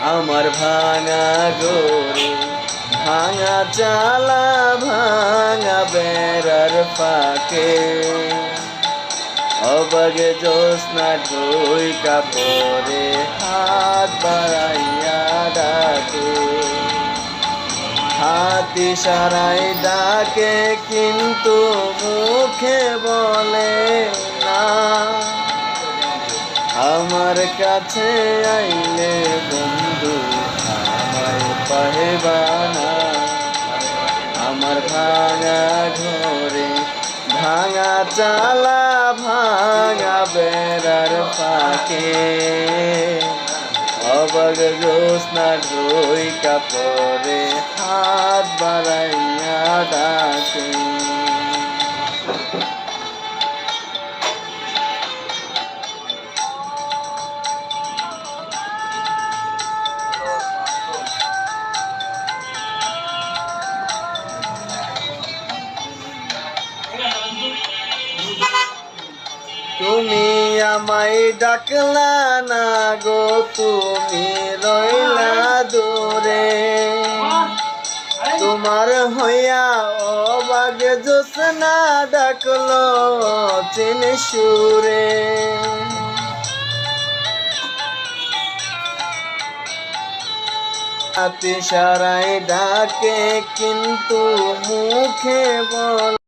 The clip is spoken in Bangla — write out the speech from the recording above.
আমার ভাঙা গরু ভাঙা চালা ভাঙা বেড়ার ফাঁকে অবাগে জ্যোৎস্না ঢুই কাপড়ে হাত বাড়াইয়া ডাকে হাতি সারাই ডাকে কিন্তু মুখে বলে না আমার কাছে আইলে বন্ধু আমায় পাহেবানা আমার ভাঙা ঘরে ভাঙা চালা ভাঙা বেড়ার ফাঁকে অবাগ জ্যোৎস্না ঢুই কাপড়ে হাত বাড়াইয়া ডাকে তুমি আমায় ডাকলা না গো তুমি রইলা দূরে তোমার হইয়া অবাগে জ্যোৎস্না ডাকলো চিনি সুরে হাতি সারাই ডাকে কিন্তু মুখে বল